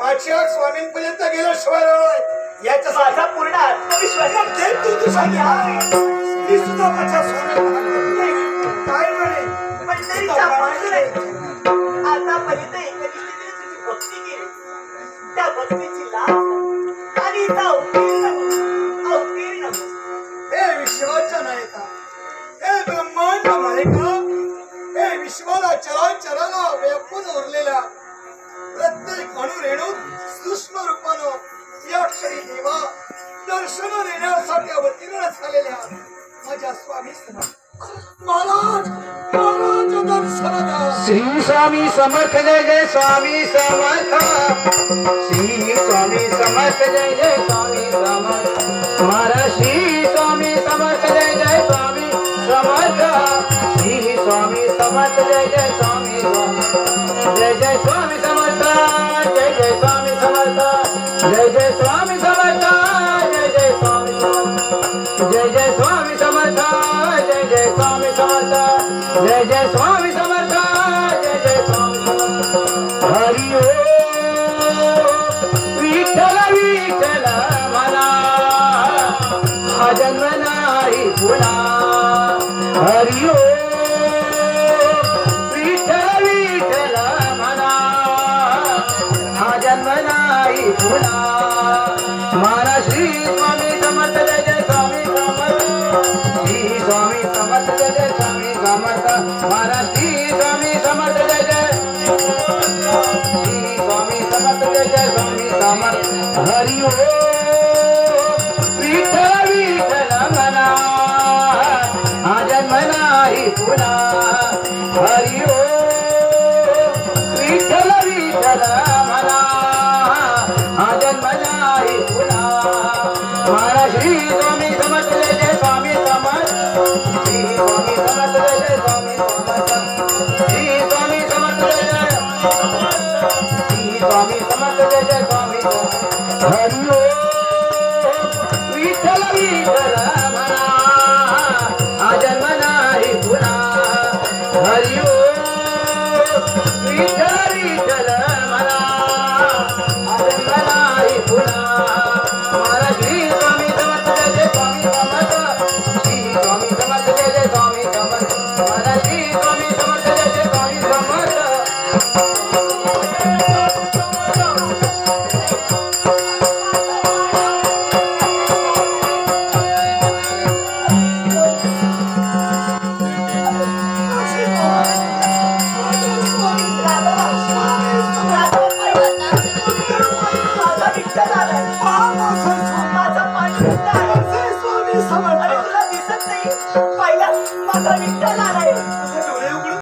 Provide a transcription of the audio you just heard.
माझ्या स्वामींपर्यंत गेल्याशिवाय याच्या माझा पूर्ण आत्मविश्वास तू सांगा मी सुद्धा माझ्या स्वामी काय म्हणे मंडळीच्या बाजूला आतापर्यंत एकनिष्ठतेने तुझी भक्ती केली त्या भक्तीची लाभ आणि इथं अवतीर्ण हे विश्वाच्या नायका हे ब्रह्मांड नायका हे विश्वाला चराचराला व्यापून उरलेल्या प्रत्येक अणुरेणू सूक्ष्म रूपानं या क्षणी देवा दर्शन देण्यासाठी अवतीर्ण झालेल्या माझ्या स्वामी महाराज महाराज दर्शन द्या। श्री स्वामी समर्थ जय जय स्वामी समर्थ श्री स्वामी समर्थ जय जय स्वामी समर्थ महाराज श्री स्वामी समर्थ जय जय स्वामी समर्थ श्री स्वामी समर्थ जय जय स्वामी समर्थ जय जय स्वामी समर्थ जय जय स्वामी समर्थ जय जय स्वामी समर्थ जय जय स्वामी समर्थ जय जय स्वामी समर्थ जय जय स्वामी समर्थ जय जय स्वामी समर्थ जय जय स्वामी समर्थ हरि ओम विठ्ठल विठ्ठल म्हणा हा जन्म नाही पुन्हा हरि ओम विठ्ठल विठ्ठल म्हणा हा जन्म नाही पुन्हा मारा श्री स्वामी समर्थ जय जय स्वामी समर्थ श्री स्वामी समर्थ जय जय स्वामी समर्थ मारा श्री स्वामी समर्थ जय जय श्री स्वामी समर्थ जय जय स्वामी समर्थ हरि ओम विठ्ठल विठ्ठल म्हणा हा जन्म नाही पुन्हा हरि ओम विठ्ठल विठ्ठल म्हणा हा जन्म नाही पुन्हा मारा श्री स्वामी समर्थ जय जय स्वामी समर्थ श्री स्वामी समर्थ जय जय स्वामी समर्थ श्री स्वामी समर्थ जय जय श्री स्वामी समर्थ जय जय स्वामी समर्थ हरि ओम विठ्ठल विठ्ठल म्हणा हा जन्म नाही पुन्हा हरि ओम विठ्ठल विठ्ठल म्हणा हा जन्म नाही पुन्हा मारा श्री स्वामी समर्थ जय जय स्वामी समर्थ श्री स्वामी समर्थ जय जय स्वामी समर्थ मारा श्री स्वामी समर्थ जय जय स्वामी समर्थ माझा विठ्ठल आलाय माझा पाणी स्वामी समर्थ तुला दिसत नाही पहिला माझा विठ्ठल आलाय डोळे उघडून